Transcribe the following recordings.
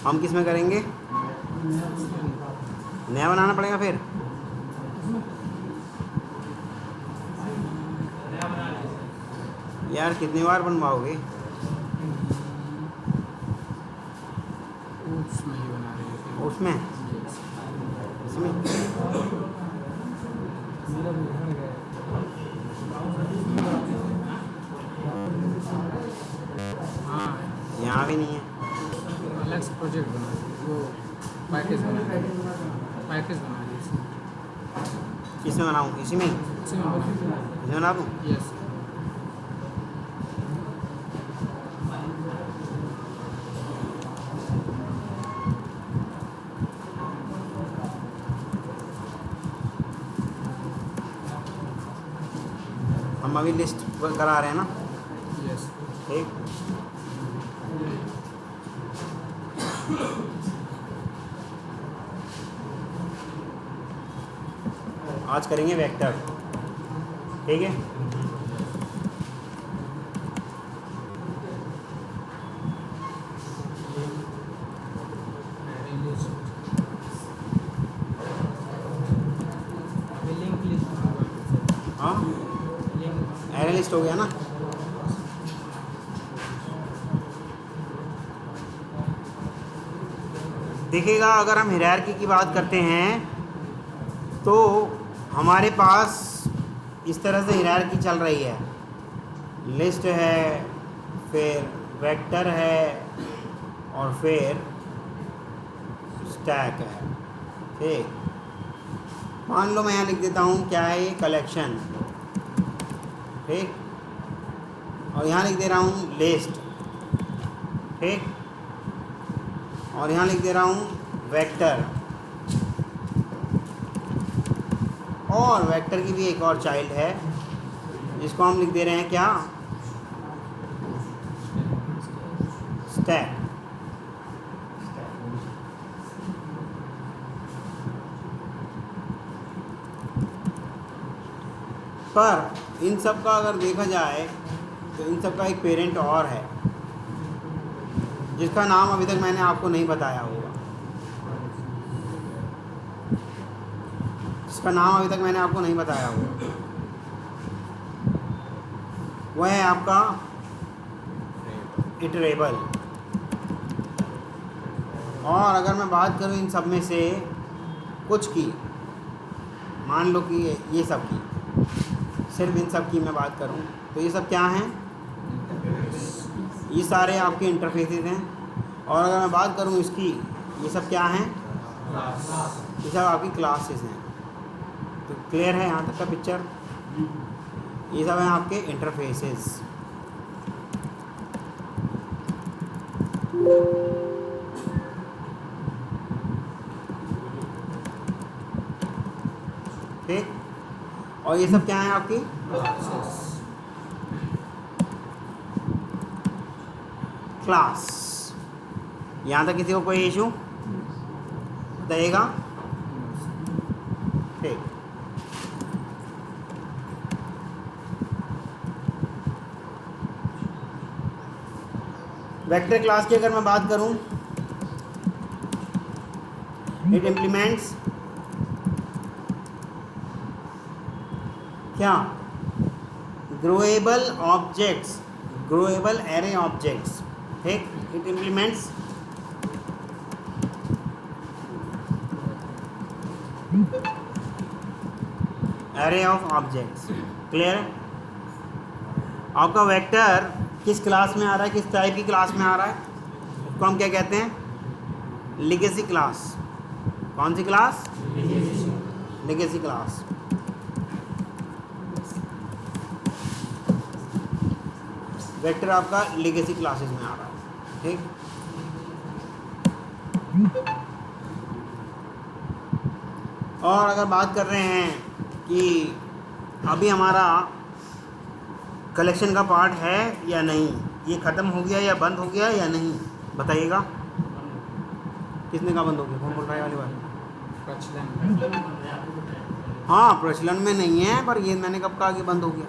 हम किस में करेंगे? नया बनाना पड़ेगा फिर। यार कितनी बार बनवाओगे? उसमें ही बना रहे हैं। उसमें इसमें हाँ, यहाँ भी नहीं है। अलग से प्रोजेक्ट बना रहे वो पैकेज बना रहे पैकेज बना रहे इसमें किसमें बनाऊँ? इसी में बना दूँ? यस। हम अभी लिस्ट करा रहे हैं ना। यस। ठीक। आज करेंगे वेक्टर। ठीक है। हाँ, एरे लिस्ट हो गया ना। देखिएगा, अगर हम हायरार्की की बात करते हैं तो हमारे पास इस तरह से हायरार्की चल रही है। लिस्ट है, फिर वेक्टर है, और फिर स्टैक है। ठीक। मान लो मैं यहाँ लिख देता हूँ, क्या है ये? कलेक्शन। ठीक। और यहाँ लिख दे रहा हूँ लिस्ट। ठीक। और यहाँ लिख दे रहा हूँ वेक्टर। और वेक्टर की भी एक और चाइल्ड है जिसको हम लिख दे रहे हैं क्या? स्टैक। पर इन सब का अगर देखा जाए तो इन सब का एक पेरेंट और है जिसका नाम अभी तक मैंने आपको नहीं बताया होगा। जिसका नाम अभी तक मैंने आपको नहीं बताया होगा, वह है आपका इटरेबल। और अगर मैं बात करूं इन सब में से कुछ की, मान लो कि ये सब की, सिर्फ इन सब की मैं बात करूं तो ये सब क्या हैं? ये सारे आपके इंटरफेसेस हैं। और अगर मैं बात करूं इसकी, ये सब क्या हैं? ये सब आपकी क्लासेस हैं। तो क्लियर है यहाँ तक का पिक्चर? ये सब हैं आपके इंटरफेसेस। ठीक। और ये सब क्या है आपकी? क्लास। यहाँ तक किसी को कोई इशू बताइएगा? ठीक। वेक्टर क्लास की अगर मैं बात करूं, इट इम्प्लीमेंट्स क्या? ग्रोएबल ऑब्जेक्ट्स, ग्रोएबल एरे ऑब्जेक्ट्स। ठीक। It implements array of objects. Clear? आपका वेक्टर किस क्लास में आ रहा है? किस टाइप की क्लास में आ रहा है? उसको हम क्या कहते हैं? Legacy class. कौन सी क्लास? Legacy class. वेक्टर आपका लेगेसी क्लासेस में आ रहा है। ठीक। और अगर बात कर रहे हैं कि अभी हमारा कलेक्शन का पार्ट है या नहीं, ये ख़त्म हो गया या बंद हो गया या नहीं, बताइएगा। किसने कहा बंद हो गया? कौन बोल रहा है वाली बात? हाँ, प्रचलन में नहीं है, पर ये मैंने कब कहा कि बंद हो गया?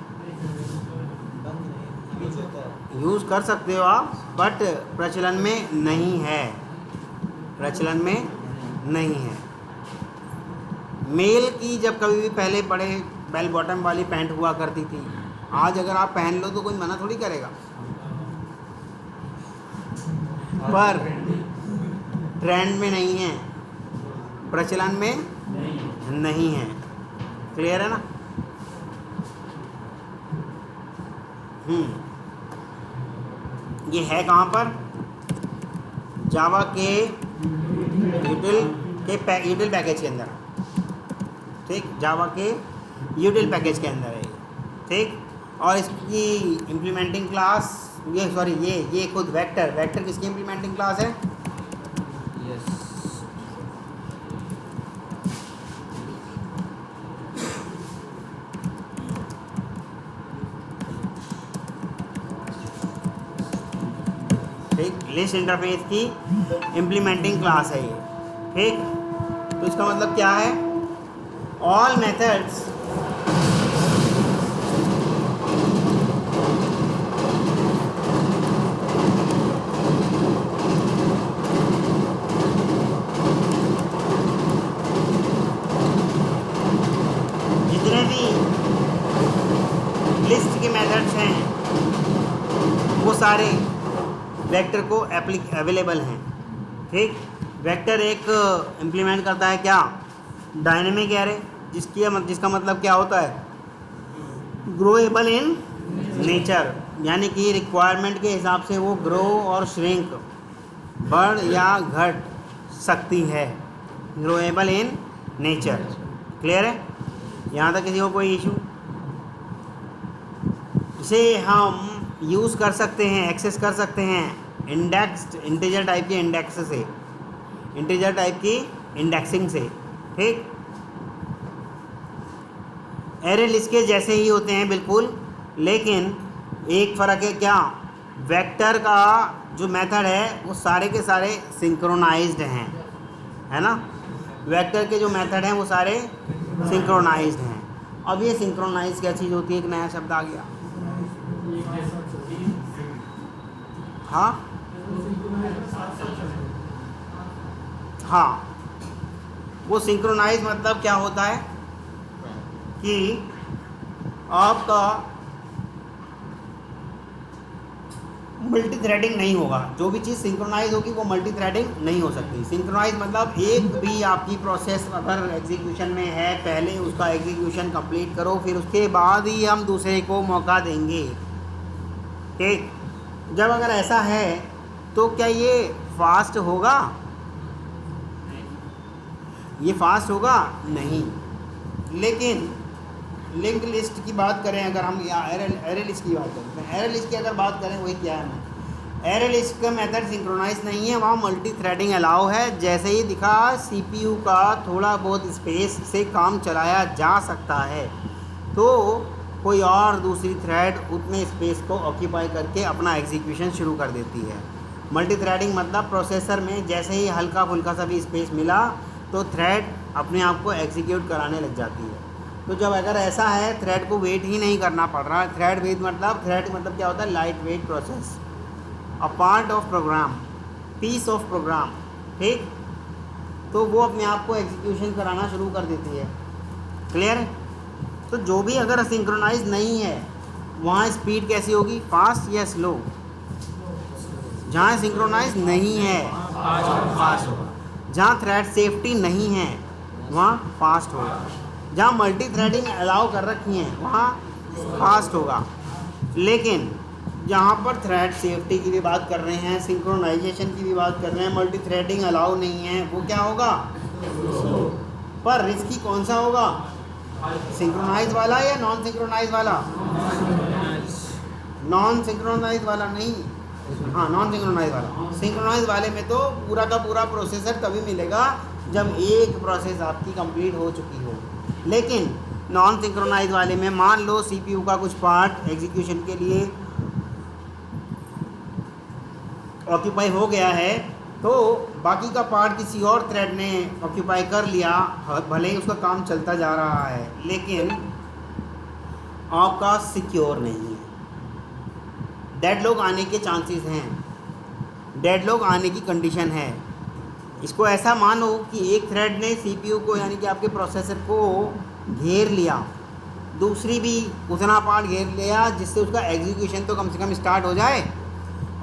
यूज़ कर सकते हो आप, बट प्रचलन में नहीं है। प्रचलन में नहीं है। मेल की जब कभी भी पहले बड़े बेल बॉटम वाली पैंट हुआ करती थी, आज अगर आप पहन लो तो कोई मना थोड़ी करेगा, पर ट्रेंड में नहीं है, प्रचलन में नहीं है। क्लियर है ना? ये है कहाँ पर? जावा के यूटिल पैकेज के अंदर, ठीक, जावा के यूटिल पैकेज के अंदर है, ठीक। और इसकी इम्प्लीमेंटिंग क्लास ये खुद वेक्टर किसकी इम्प्लीमेंटिंग क्लास है? यस। ठीक, लिस्ट इंटरफेस की इम्प्लीमेंटिंग क्लास है ये, ठीक। तो इसका मतलब क्या है? ऑल मेथड्स जितने भी लिस्ट के मेथड्स हैं वो सारे वेक्टर को अवेलेबल हैं, ठीक। वेक्टर एक इम्प्लीमेंट करता है क्या? डायनेमिक एरे, जिसका मतलब क्या होता है? ग्रोएबल इन नेचर, यानी कि रिक्वायरमेंट के हिसाब से वो ग्रो और श्रिंक, बढ़ या घट सकती है। ग्रोएबल इन नेचर। क्लियर है? यहाँ तक किसी को कोई इशू? इसे हम यूज़ कर सकते हैं, एक्सेस कर सकते हैं इंटीजर टाइप के इंडेक्स से, इंटीजर टाइप की इंडेक्सिंग से, ठीक। एरे लिस्ट के जैसे ही होते हैं बिल्कुल, लेकिन एक फ़र्क है क्या? वेक्टर का जो मेथड है वो सारे के सारे सिंक्रोनाइज्ड हैं, है ना। वेक्टर के जो मेथड हैं वो सारे सिंक्रोनाइज्ड हैं। अब ये सिंक्रोनाइज क्या चीज़ होती है? एक नया शब्द आ गया। हाँ, वो सिंक्रोनाइज मतलब क्या होता है कि आपका मल्टी थ्रेडिंग नहीं होगा। जो भी चीज़ सिंक्रोनाइज होगी वो मल्टी थ्रेडिंग नहीं हो सकती। सिंक्रोनाइज मतलब एक भी आपकी प्रोसेस अगर एग्जीक्यूशन में है, पहले उसका एग्जीक्यूशन कंप्लीट करो, फिर उसके बाद ही हम दूसरे को मौका देंगे, ठीक। जब अगर ऐसा है तो क्या ये फास्ट होगा? ये फास्ट होगा? नहीं। लेकिन लिंक लिस्ट की बात करें, अगर हम या एरे लिस्ट की बात करें, एरे लिस्ट की अगर बात करें, वही क्या है ना, एरे लिस्ट का मेथड सिंक्रोनाइज नहीं है, वहाँ मल्टी थ्रेडिंग अलाउ है। जैसे ही दिखा सीपीयू का थोड़ा बहुत स्पेस से काम चलाया जा सकता है, तो कोई और दूसरी थ्रेड उतने स्पेस को ऑक्यूपाई करके अपना एग्जीक्यूशन शुरू कर देती है। मल्टी थ्रेडिंग मतलब प्रोसेसर में जैसे ही हल्का फुल्का सा भी स्पेस मिला तो थ्रेड अपने आप को एग्जीक्यूट कराने लग जाती है। तो जब अगर ऐसा है, थ्रेड को वेट ही नहीं करना पड़ रहा। थ्रेड मतलब क्या होता है? Light weight process, a part of program, piece of program, ठीक। तो वो अपने आप को एग्जीक्यूशन कराना शुरू कर देती है। क्लियर है? तो जो भी अगर सिंक्रोनाइज नहीं है, वहाँ स्पीड कैसी होगी? फास्ट या स्लो? जहाँ सिंक्रोनाइज नहीं है फास्ट होगा। जहाँ थ्रेड सेफ्टी नहीं है वहाँ फास्ट होगा। जहाँ मल्टी थ्रेडिंग अलाउ कर रखी है वहाँ फास्ट होगा। लेकिन जहाँ पर थ्रेड सेफ्टी की भी बात कर रहे हैं, सिंक्रोनाइजेशन की भी बात कर रहे हैं, मल्टी थ्रेडिंग अलाउ नहीं है, वो क्या होगा? पर रिस्की कौन सा होगा? सिंक्रोनाइज वाला या नॉन सिंक्रोनाइज वाला? नॉन सिंक्रोनाइज वाला नहीं, हाँ नॉन सिंक्रोनाइज वाला। सिंक्रोनाइज वाले में तो पूरा का पूरा प्रोसेसर तभी मिलेगा जब एक प्रोसेस आपकी कंप्लीट हो चुकी हो। लेकिन नॉन सिंक्रोनाइज वाले में मान लो सीपीयू का कुछ पार्ट एग्जीक्यूशन के लिए ऑक्यूपाई हो गया है, तो बाकी का पार्ट किसी और थ्रेड ने ऑक्यूपाई कर लिया, भले ही उसका काम चलता जा रहा है, लेकिन आपका सिक्योर नहीं है। डेडलॉक आने के चांसेस हैं, डेडलॉक आने की कंडीशन है। इसको ऐसा मानो कि एक थ्रेड ने सीपीयू को यानी कि आपके प्रोसेसर को घेर लिया, दूसरी भी उतना पार्ट घेर लिया जिससे उसका एग्जीक्यूशन तो कम से कम स्टार्ट हो जाए,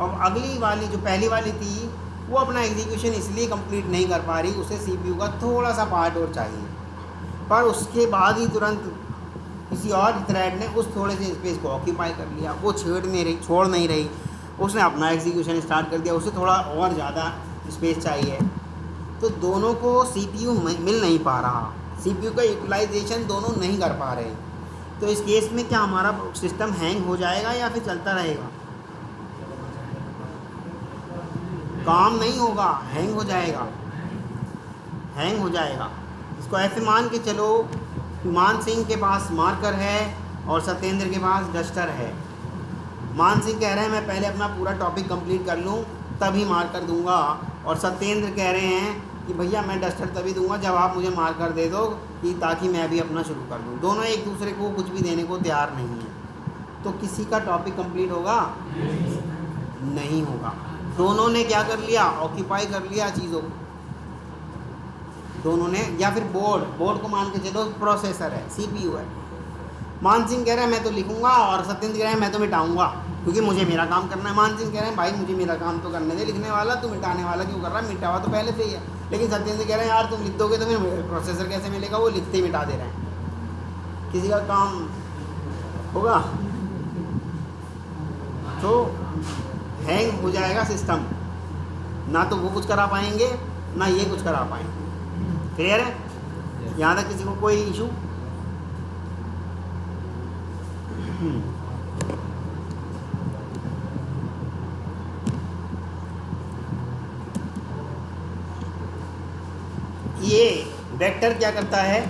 और अगली वाली जो पहली वाली थी वो अपना एग्जीक्यूशन इसलिए कंप्लीट नहीं कर पा रही, उसे सीपीयू का थोड़ा सा पार्ट और चाहिए, पर उसके बाद ही तुरंत किसी और थ्रेड ने उस थोड़े से स्पेस को ऑक्यूपाई कर लिया, वो छोड़ नहीं रही, उसने अपना एग्जीक्यूशन स्टार्ट कर दिया, उसे थोड़ा और ज़्यादा स्पेस चाहिए, तो दोनों को सीपीयू मिल नहीं पा रहा, सीपीयू का यूटिलाइजेशन दोनों नहीं कर पा रहे। तो इस केस में क्या हमारा सिस्टम हैंग हो जाएगा या फिर चलता रहेगा? काम नहीं होगा, हैंग हो जाएगा, हैंग हो जाएगा। इसको ऐसे मान के चलो, मान सिंह के पास मार्कर है और सत्येंद्र के पास डस्टर है। मान सिंह कह रहे हैं मैं पहले अपना पूरा टॉपिक कंप्लीट कर लूँ तभी मार्कर दूंगा, और सत्येंद्र कह रहे हैं कि भैया मैं डस्टर तभी दूंगा जब आप मुझे मार्कर दे दो कि ताकि मैं भी अपना शुरू कर दूँ। दोनों एक दूसरे को कुछ भी देने को तैयार नहीं है, तो किसी का टॉपिक कंप्लीट होगा? नहीं होगा। दोनों ने क्या कर लिया? ऑक्यूपाई कर लिया चीज़ों को, दोनों ने। या फिर बोर्ड को मान के चलो प्रोसेसर है, सीपीयू है। मान सिंह कह रहे हैं मैं तो लिखूंगा और सत्येंद्र कह रहे हैं मैं तो मिटाऊंगा क्योंकि मुझे मेरा काम करना है। मान सिंह कह रहे हैं भाई मुझे मेरा काम तो करने दे, लिखने वाला तू मिटाने वाला क्यों कर रहा है? मिटा हुआ तो पहले से ही है। लेकिन सत्येंद्र कह रहे हैं यार तुम लिख दोगे तो फिर प्रोसेसर कैसे मिलेगा? वो लिखते ही मिटा दे रहे हैं। किसी का काम होगा तो हैंग हो जाएगा सिस्टम, ना तो वो कुछ करा पाएंगे ना ये कुछ करा पाएंगे। क्लियर है? यहाँ तक किसी को कोई इशू? ये वेक्टर क्या करता है?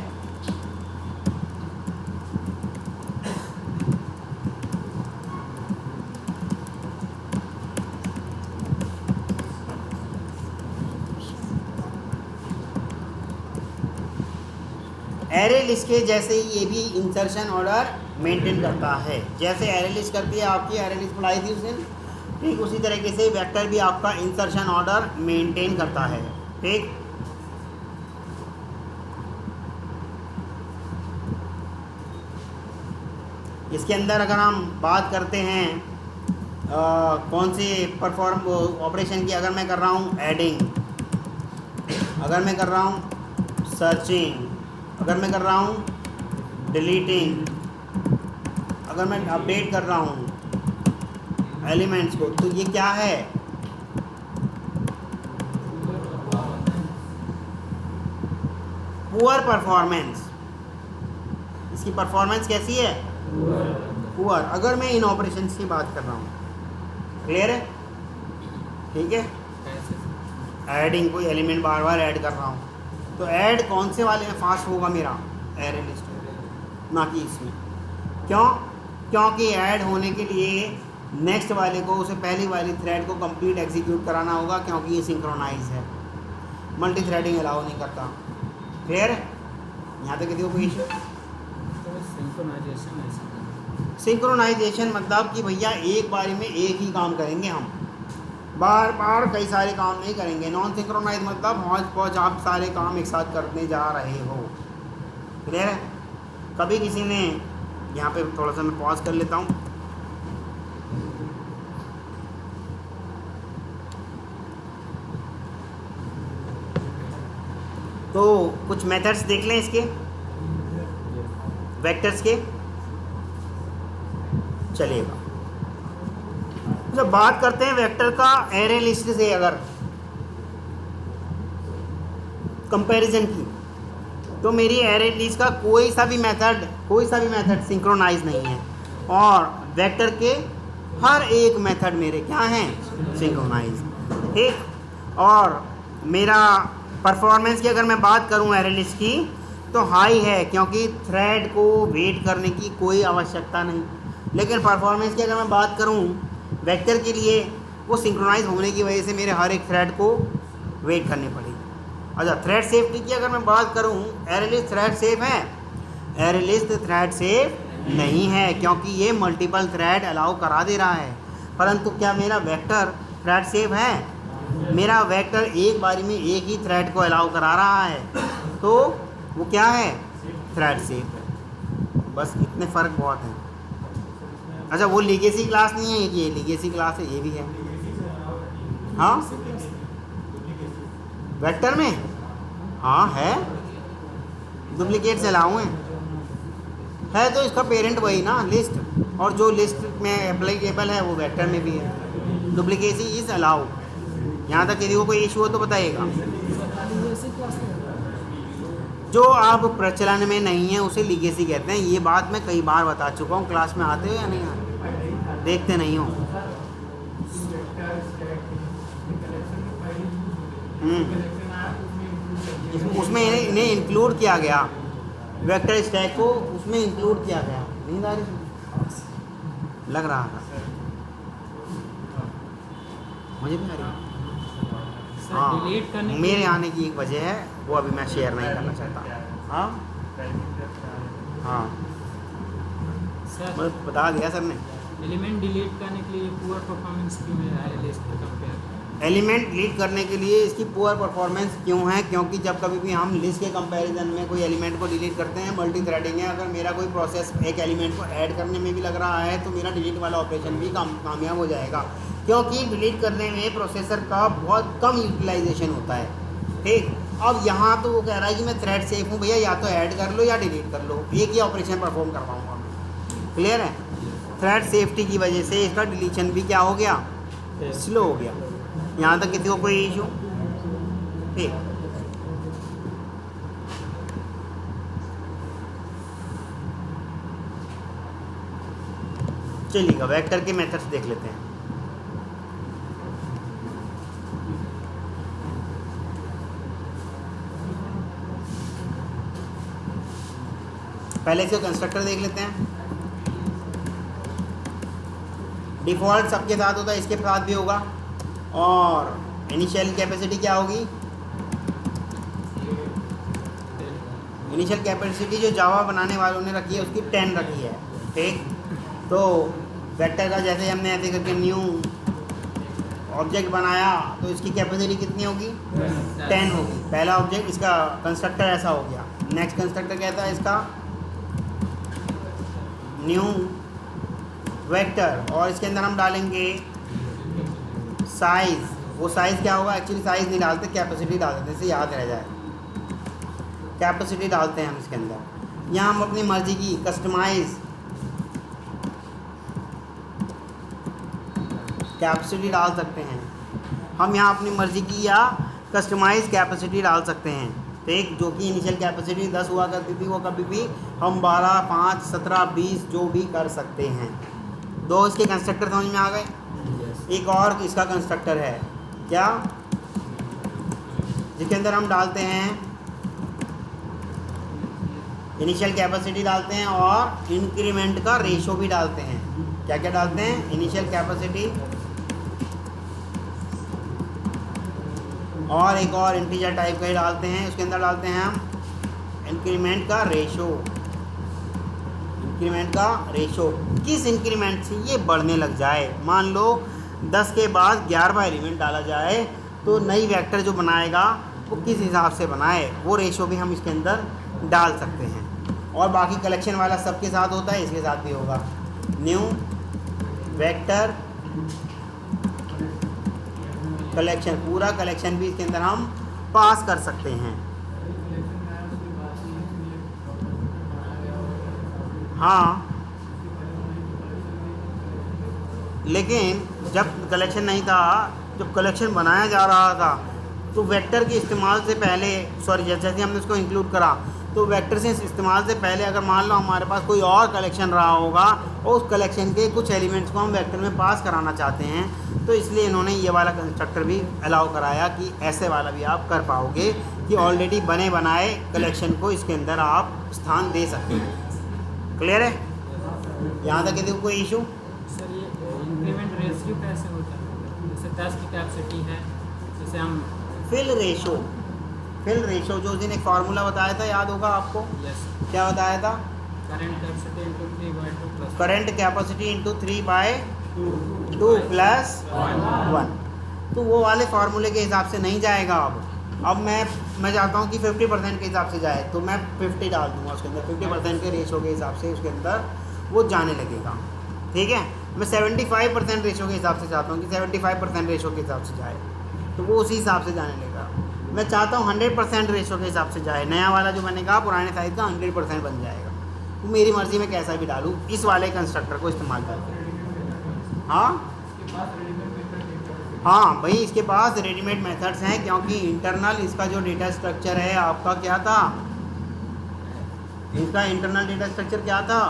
एरे लिस्ट के जैसे ही ये भी इंसर्शन ऑर्डर मेंटेन करता है। जैसे एरे लिस्ट करती है आपकी, एरे लिस्ट पढ़ाई थी उस दिन, ठीक उसी तरीके से वेक्टर भी आपका इंसर्शन ऑर्डर मेंटेन करता है। ठीक, इसके अंदर अगर हम बात करते हैं कौन से परफॉर्म ऑपरेशन की, अगर मैं कर रहा हूँ एडिंग, अगर मैं कर रहा हूँ सर्चिंग, अगर मैं कर रहा हूँ डिलीटिंग, अगर मैं अपडेट कर रहा हूँ एलिमेंट्स को, तो ये क्या है? Poor performance. इसकी परफॉर्मेंस कैसी है? पुअर। अगर मैं इन ऑपरेशंस की बात कर रहा हूँ, क्लियर है? ठीक है, एडिंग, कोई एलिमेंट बार बार ऐड कर रहा हूँ, तो ऐड कौन से वाले में फास्ट होगा? मेरा एरे लिस्ट में, ना कि इसमें। क्यों? क्योंकि ऐड होने के लिए नेक्स्ट वाले को, उसे पहली वाली थ्रेड को कंप्लीट एग्जीक्यूट कराना होगा, क्योंकि ये सिंक्रोनाइज है, मल्टी थ्रेडिंग अलाउ नहीं करता। क्लियर है? यहाँ तक किसी को कोई इशू? सिंक्रोनाइजेशन मतलब कि भैया एक बारी में एक ही काम करेंगे हम, बार बार कई सारे काम नहीं करेंगे। नॉन सिंक्रोनाइज मतलब हौच पौच आप सारे काम एक साथ करने जा रहे हो। क्लियर है? कभी किसी ने, यहाँ पे थोड़ा सा मैं पॉज कर लेता हूँ, तो कुछ मेथड्स देख लें इसके वेक्टर्स के, चलिएगा। जब बात करते हैं वेक्टर का एरे लिस्ट से अगर कंपैरिजन की, तो मेरी एरे लिस्ट का कोई सा भी मेथड सिंक्रोनाइज नहीं है, और वेक्टर के हर एक मेथड मेरे क्या हैं? सिंक्रोनाइज। ठीक, और मेरा परफॉर्मेंस की अगर मैं बात करूं एरे लिस्ट की, तो हाई है, क्योंकि थ्रेड को वेट करने की कोई आवश्यकता नहीं। लेकिन परफॉर्मेंस की अगर मैं बात करूं वेक्टर के लिए, वो सिंक्रोनाइज होने की वजह से मेरे हर एक थ्रेड को वेट करनी पड़ेगी। अच्छा, थ्रेड सेफ्टी की अगर मैं बात करूं, एरे लिस्ट थ्रेड सेफ है? एरे लिस्ट थ्रेड सेफ नहीं है, क्योंकि ये मल्टीपल थ्रेड अलाउ करा दे रहा है। परंतु क्या मेरा वेक्टर थ्रेड सेफ है? मेरा वेक्टर एक बारी में एक ही थ्रेड को अलाउ करा रहा है, तो वो क्या है, थ्रेड सेफ है। बस इतने फ़र्क बहुत हैं। अच्छा, वो लीगेसी क्लास नहीं है, ये लीगेसी क्लास है, ये भी है। हाँ, वेक्टर में हाँ है, डुप्लीकेट से अलाउ है तो इसका पेरेंट वही ना, लिस्ट, और जो लिस्ट में एप्लीकेबल है वो वेक्टर में भी है। Duplicacy is allow. यहाँ तक यदि वो कोई इशू हो तो बताइएगा। जो आप प्रचलन में नहीं है उसे लीगेसी कहते हैं। ये बात मैं कई बार बता चुका हूँ। क्लास में आते हो या नहीं आते, देखते नहीं हो? उसमें इन्हें इंक्लूड किया गया, वेक्टर स्टैक को उसमें इंक्लूड किया गया। नींद आ रही लग रहा था मुझे भी आ रही। हाँ, मेरे आने की एक वजह है, वो अभी मैं शेयर नहीं करना चाहता। हाँ हाँ, सर बता दिया सर ने। एलिमेंट डिलीट करने के लिए पुअर परफॉर्मेंस क्यों है लिस्ट के कंपेयर? एलिमेंट डिलीट करने के लिए इसकी पुअर परफॉर्मेंस क्यों है? क्योंकि जब कभी भी हम लिस्ट के कंपैरिजन में कोई एलिमेंट को डिलीट करते हैं, मल्टी थ्रेडिंग है, अगर मेरा कोई प्रोसेस एक एलिमेंट को ऐड करने में भी लग रहा है तो मेरा डिलीट वाला ऑपरेशन भी कामयाब हो जाएगा, क्योंकि डिलीट करने में प्रोसेसर का बहुत कम यूटिलाइजेशन होता है। ठीक, अब यहाँ तो वो कह रहा है कि मैं थ्रेड सेफ हूँ भैया, या तो ऐड कर लो या डिलीट कर लो, एक ही ऑपरेशन परफॉर्म कर पाऊँगा मैं। क्लियर है? थ्रेड सेफ्टी की वजह से इसका डिलीशन भी क्या हो गया, स्लो हो गया। यहाँ तक किसी को कोई इशू? ठीक, चलिएगा वेक्टर के मेथड्स देख लेते हैं। पहले इसका कंस्ट्रक्टर देख लेते हैं। डिफ़ॉल्ट सबके साथ होता है, इसके साथ भी होगा। और इनिशियल कैपेसिटी क्या होगी? इनिशियल कैपेसिटी जो जावा बनाने वालों ने रखी है उसकी 10 रखी है। ठीक, तो वेक्टर का जैसे हमने ऐसे करके न्यू ऑब्जेक्ट बनाया तो इसकी कैपेसिटी कितनी होगी? 10 होगी। पहला ऑब्जेक्ट, इसका कंस्ट्रक्टर ऐसा हो गया। नेक्स्ट कंस्ट्रक्टर कहता है इसका न्यू वेक्टर, और इसके अंदर हम डालेंगे साइज़। वो साइज़ क्या होगा? एक्चुअली साइज़ नहीं डालते, कैपेसिटी डाल देते, इसे याद रह जाए। कैपेसिटी डालते हैं हम इसके अंदर। यहाँ हम अपनी मर्ज़ी की कस्टमाइज़ कैपेसिटी डाल सकते हैं। हम यहाँ अपनी मर्ज़ी की या कस्टमाइज़ कैपेसिटी डाल सकते हैं। ठीक, जो कि इनिशियल कैपेसिटी 10 हुआ करती थी वो कभी भी हम 12, 5, 17, 20 जो भी कर सकते हैं। दो इसके कंस्ट्रक्टर समझ में आ गए। एक और इसका कंस्ट्रक्टर है क्या, जिसके अंदर हम डालते हैं इनिशियल कैपेसिटी डालते हैं और इंक्रीमेंट का रेशो भी डालते हैं। क्या क्या डालते हैं? इनिशियल कैपेसिटी और एक और इंटीजर टाइप का ही डालते हैं। उसके अंदर डालते हैं हम इंक्रीमेंट का रेशो। इंक्रीमेंट का रेशो किस इंक्रीमेंट से ये बढ़ने लग जाए? मान लो 10 के बाद 11वां एलिमेंट डाला जाए तो नई वेक्टर जो बनाएगा वो किस हिसाब से बनाए, वो रेशो भी हम इसके अंदर डाल सकते हैं। और बाकी कलेक्शन वाला सबके साथ होता है, इसके साथ भी होगा। न्यू वेक्टर कलेक्शन, पूरा कलेक्शन भी इसके अंदर हम पास कर सकते हैं। हाँ, लेकिन जब कलेक्शन नहीं था, जब कलेक्शन बनाया जा रहा था तो वेक्टर के इस्तेमाल से पहले, सॉरी जैसे हमने उसको इंक्लूड करा, तो वेक्टर से इस्तेमाल से पहले अगर मान लो हमारे पास कोई और कलेक्शन रहा होगा और उस कलेक्शन के कुछ एलिमेंट्स को हम वेक्टर में पास कराना चाहते हैं, तो इसलिए इन्होंने ये वाला कंस्ट्रक्टर भी अलाउ कराया कि ऐसे वाला भी आप कर पाओगे कि ऑलरेडी बने बनाए कलेक्शन को इसके अंदर आप स्थान दे सकते हैं। क्लियर है? यहाँ तक यदि कोई इशू? सर ये इंक्रीमेंट रेशियो कैसे होता है? जैसे 10 की कैपेसिटी है, जैसे हम फिल रेशो, फिल रेशो जो उसने एक फार्मूला बताया था, याद होगा आपको? यस, क्या बताया था? Current capacity into 3/2 plus current capacity into 3/2 plus 1। तो वो वाले फार्मूले के हिसाब से नहीं जाएगा। अब मैं चाहता हूँ कि 50% के हिसाब से जाए, तो मैं 50 डाल दूँगा उसके अंदर, 50% के रेशो के हिसाब से उसके अंदर वो जाने लगेगा। ठीक है, मैं 75% रेशो के हिसाब से चाहता हूँ कि 75% रेशो के हिसाब से जाए, तो वो उसी हिसाब से जाने लगेगा। मैं चाहता हूँ 100% रेशो के हिसाब से जाए, नया वाला जो मैंने कहा पुराने साइज़ का 100% बन जाएगा। तो मेरी मर्ज़ी में कैसा भी डालूँ इस वाले कंस्ट्रक्टर को इस्तेमाल करके। हाँ भाई, इसके पास रेडीमेड मेथड्स हैं, क्योंकि इंटरनल इसका जो डेटा स्ट्रक्चर है आपका क्या था, इसका इंटरनल डेटा स्ट्रक्चर क्या था,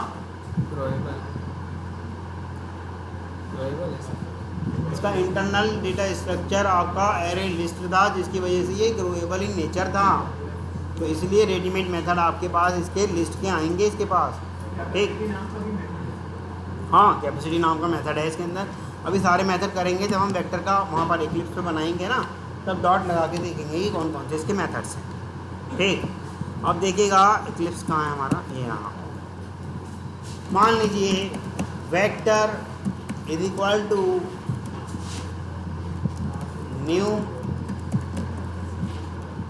इसका इंटरनल डेटा स्ट्रक्चर आपका एरे लिस्ट था, जिसकी वजह से ये ग्रोएबल इन नेचर था। तो इसलिए रेडीमेड मेथड आपके पास इसके लिस्ट के आएंगे इसके पास। ठीक, हाँ, कैपेसिटी नाम का मेथड है इसके अंदर। अभी सारे मेथड करेंगे जब हम वेक्टर का वहाँ पर इक्लिप्स पे बनाएंगे ना, तब डॉट लगा के देखेंगे कि कौन कौन से इसके मेथड्स हैं। ठीक, अब देखिएगा इक्लिप्स कहाँ है हमारा, ये यहाँ। मान लीजिए vector is equal to new,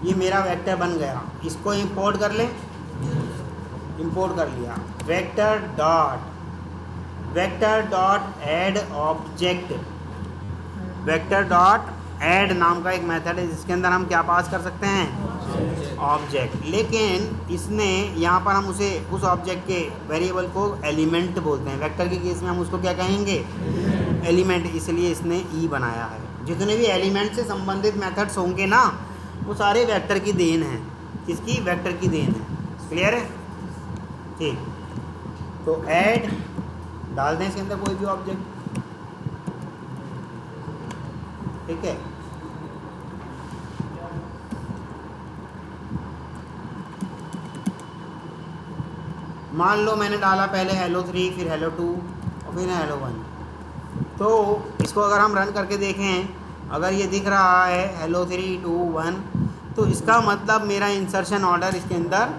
ये मेरा वेक्टर बन गया, इसको इंपोर्ट कर ले, इंपोर्ट कर लिया। Vector dot add object, vector dot add नाम का एक मेथड है जिसके अंदर हम क्या पास कर सकते हैं, ऑब्जेक्ट। लेकिन इसने यहाँ पर हम उसे उस ऑब्जेक्ट के वेरिएबल को एलिमेंट बोलते हैं, वेक्टर के केस में हम उसको क्या कहेंगे, एलिमेंट, इसलिए इसने ई बनाया है। जितने भी एलिमेंट से संबंधित मेथड्स होंगे ना, वो सारे वेक्टर की देन है। किसकी, वेक्टर की देन है। क्लियर है? ठीक, तो ऐड डाल दें इसके अंदर कोई भी ऑब्जेक्ट। ठीक है, मान लो मैंने डाला पहले hello3, फिर hello2 और फिर hello1। तो इसको अगर हम रन करके देखें, अगर ये दिख रहा है hello3 2 1, तो इसका मतलब मेरा इंसर्शन ऑर्डर इसके अंदर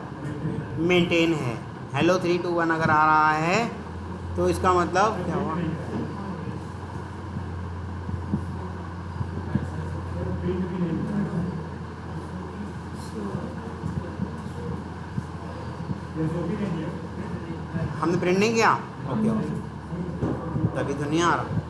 मेंटेन है। hello3 2 1 अगर आ रहा है तो इसका मतलब क्या हुआ, हमने प्रिंट नहीं किया, ओके ओके, तभी तो नहीं आ रहा।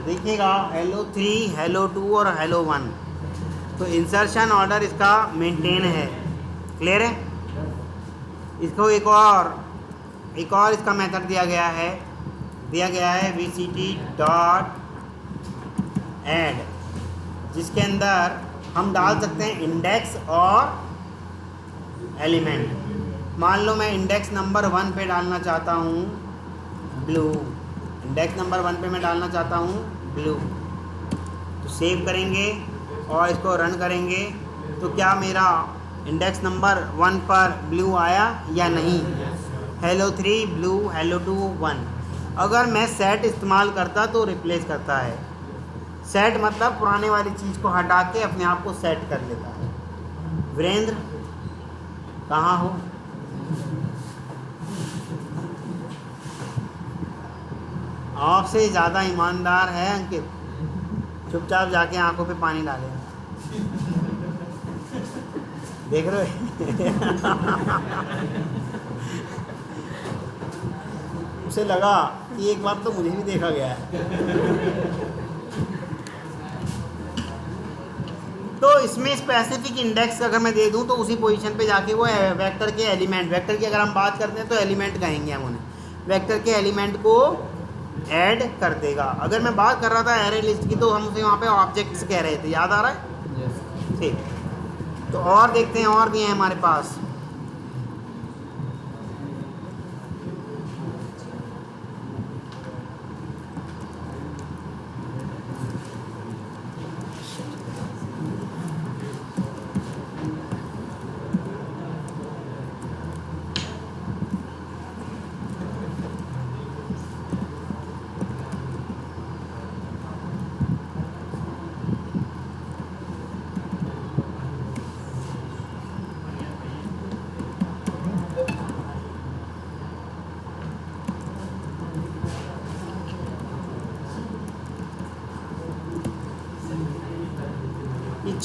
देखिएगा hello3 hello2 और hello1, तो इंसर्शन ऑर्डर इसका मेंटेन है। क्लियर है? इसको एक और इसका मेथड दिया गया है vct डॉट ऐड, जिसके अंदर हम डाल सकते हैं इंडेक्स और एलिमेंट। मान लो मैं इंडेक्स नंबर 1 पे डालना चाहता हूँ ब्लू, इंडेक्स नंबर 1 पे मैं डालना चाहता हूँ ब्लू, तो सेव करेंगे और इसको रन करेंगे, तो क्या मेरा इंडेक्स नंबर 1 पर ब्लू आया या नहीं, hello3 ब्लू, hello2 1। अगर मैं सेट इस्तेमाल करता तो रिप्लेस करता है। सेट मतलब पुराने वाली चीज़ को हटा के अपने आप को सेट कर लेता है। वीरेंद्र कहाँ हो? आपसे ज़्यादा ईमानदार है अंकित, चुपचाप जाके आंखों पे पानी डाले। देख रहे हो? उसे लगा कि एक बार तो मुझे भी देखा गया है। तो इसमें स्पेसिफिक इंडेक्स अगर मैं दे दूं तो उसी पोजीशन पे जाके वो वेक्टर के एलिमेंट, वेक्टर की अगर हम बात करते हैं तो एलिमेंट कहेंगे हम उन्हें, वेक्टर के एलिमेंट को ऐड कर देगा। अगर मैं बात कर रहा था एरे लिस्ट की, तो हम उसे वहाँ पे ऑब्जेक्ट्स कह रहे थे, याद आ रहा है? ठीक, तो और देखते हैं, और भी हैं हमारे पास।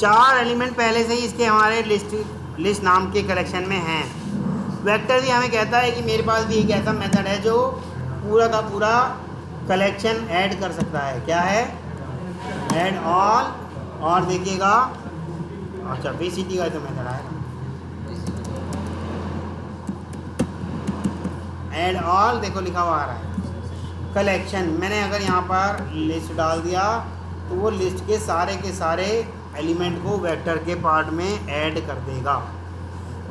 4 एलिमेंट पहले से ही इसके हमारे लिस्ट नाम के कलेक्शन में हैं। वेक्टर भी हमें कहता है कि मेरे पास भी एक ऐसा मेथड है जो पूरा का पूरा कलेक्शन ऐड कर सकता है। क्या है? Add all. और देखिएगा, अच्छा VCT का तो मेथड आएगा, ऐड ऑल। देखो लिखा हुआ आ रहा है कलेक्शन। मैंने अगर यहाँ पर लिस्ट डाल दिया तो वो लिस्ट के सारे एलिमेंट को वेक्टर के पार्ट में ऐड कर देगा।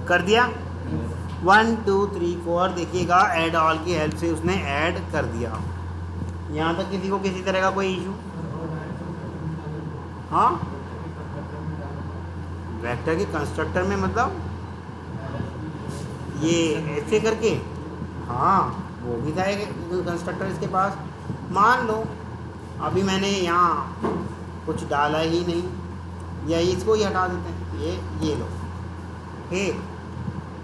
कर दिया 1 2 3 4। देखिएगा ऐड ऑल की हेल्प से उसने ऐड कर दिया। यहाँ तक किसी को किसी तरह का कोई इशू? हाँ, वेक्टर के कंस्ट्रक्टर में मतलब ये ऐसे करके, हाँ वो भी था एक कंस्ट्रक्टर इसके पास। मान लो अभी मैंने यहाँ कुछ डाला ही नहीं, या इसको ही हटा देते हैं, ये लो, ठीक,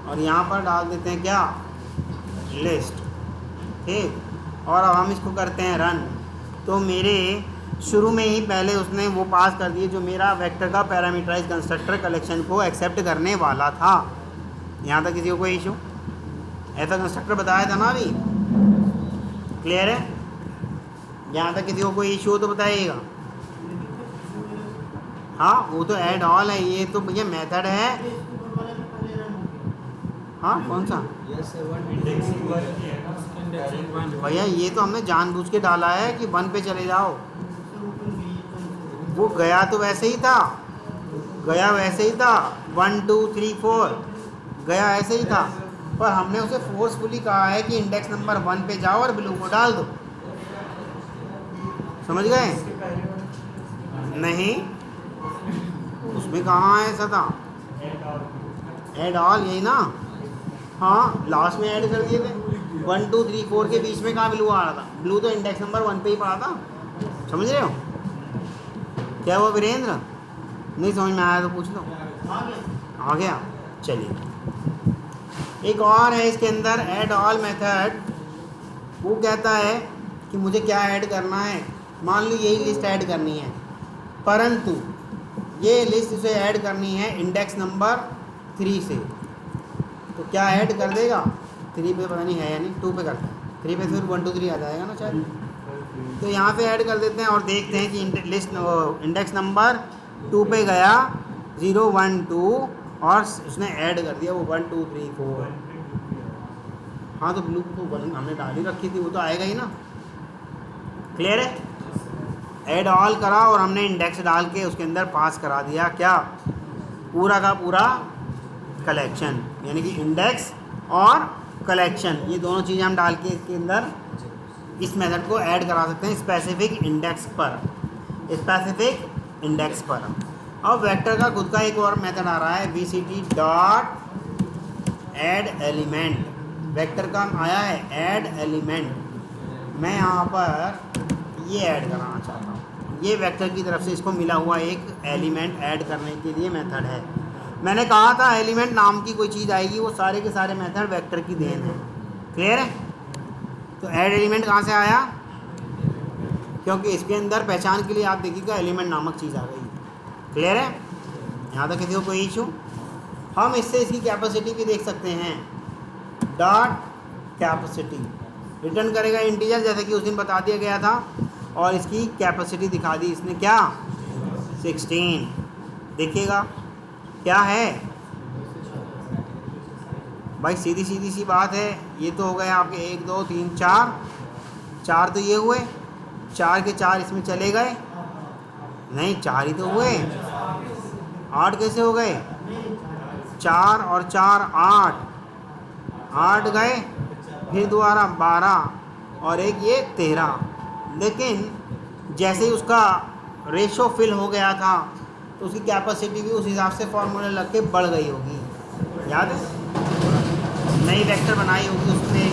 और यहाँ पर डाल देते हैं क्या? लिस्ट, ठीक। और अब हम इसको करते हैं रन। तो मेरे शुरू में ही पहले उसने वो पास कर दिए जो मेरा वेक्टर का पैरामीटराइज कंस्ट्रक्टर कलेक्शन को एक्सेप्ट करने वाला था। यहाँ तक किसी को कोई इशू? ऐसा कंस्ट्रक्टर बताया था ना अभी, क्लियर है? यहाँ तक किसी को कोई इशू हो तो बताइएगा। हाँ, वो तो ऐड ऑल है, ये तो भैया मेथड है। हाँ, कौन सा भैया? ये तो हमने जानबूझ के डाला है कि 1 पे चले जाओ। वो गया तो वैसे ही था, 1 2 3 4 गया ऐसे ही था, पर हमने उसे फोर्सफुली कहा है कि इंडेक्स नंबर 1 पे जाओ और ब्लू को डाल दो। समझ गए? नहीं, उसमें कहाँ ऐसा था? ऐड ऑल, यही ना? हाँ, लास्ट में ऐड कर दिए थे। 1 2 3 4 के बीच में कहाँ ब्लू आ रहा था? ब्लू तो इंडेक्स नंबर 1 पे ही पड़ा था। समझ रहे हो? क्या हुआ वीरेंद्र? नहीं समझ में आया तो पूछ लो। आ गया? चलिए, एक और है इसके अंदर ऐड ऑल मेथड। वो कहता है कि मुझे क्या ऐड करना है। मान लो यही लिस्ट ऐड करनी है, परंतु ये लिस्ट उसे ऐड करनी है इंडेक्स नंबर 3 से। तो क्या ऐड कर देगा? 3 पे पता नहीं है या नहीं, 2 पे करता है। 3 पे फिर 1 2 3 आ जाएगा ना शायद। तो यहाँ पे ऐड कर देते हैं और देखते हैं कि लिस्ट इंडेक्स नंबर 2 पे गया 0 1 2 और उसने ऐड कर दिया वो 1 2 3 4। हाँ, तो ब्लू को हमने डाल ही रखी थी, वो तो आएगा ही ना। क्लियर है? ऐड ऑल करा और हमने इंडेक्स डाल के उसके अंदर पास करा दिया क्या? पूरा का पूरा कलेक्शन, यानी कि इंडेक्स और कलेक्शन, ये दोनों चीज़ें हम डाल के इसके अंदर इस मेथड को ऐड करा सकते हैं स्पेसिफिक इंडेक्स पर। अब वेक्टर का खुद का एक और मेथड आ रहा है, VCT dot add element. Vector का आया है ऐड एलिमेंट। मैं यहाँ पर ये ऐड कराना चाहता हूँ, ये वेक्टर की तरफ से इसको मिला हुआ एक एलिमेंट ऐड करने के लिए मेथड है। मैंने कहा था एलिमेंट नाम की कोई चीज़ आएगी, वो सारे के सारे मेथड वेक्टर की देन है। क्लियर है? तो ऐड एलिमेंट कहाँ से आया? क्योंकि इसके अंदर पहचान के लिए आप देखिएगा एलिमेंट नामक चीज़ आ गई। क्लियर है? यहाँ तक किसी को कोई इशू? हम इससे इसकी कैपेसिटी भी देख सकते हैं। डॉट कैपेसिटी रिटर्न करेगा इंटीजर, जैसे कि उस दिन बता दिया गया था, और इसकी कैपेसिटी दिखा दी इसने क्या? 16। देखिएगा क्या है भाई, सीधी सी बात है। ये तो हो गए आपके 1 2 3 4 तो ये हुए, 4 के 4 इसमें चले गए, नहीं 4 ही तो हुए। 8 कैसे हो गए? 4 और 4 8 गए, फिर दोबारा 12 और एक ये 13। लेकिन जैसे ही उसका रेशो फिल हो गया था तो उसकी कैपेसिटी भी उस हिसाब से फॉर्मूला लग के बढ़ गई होगी। याद है? नई वेक्टर बनाई होगी उसने।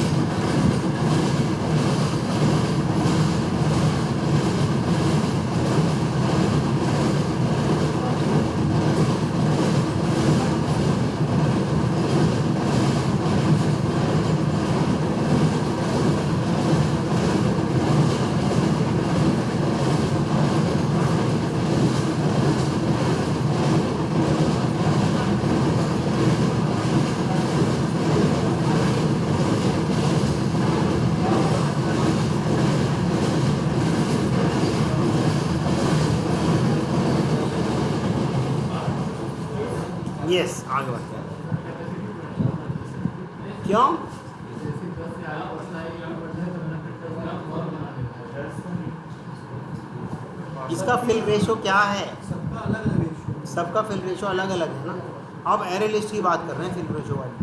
यस, आगे बढ़ते हैं। क्यों? इसका फिल रेशो क्या है? सबका फिल रेशो अलग अलग है ना। अब एरे लिस्ट की बात कर रहे हैं, फिल रेशो वाली।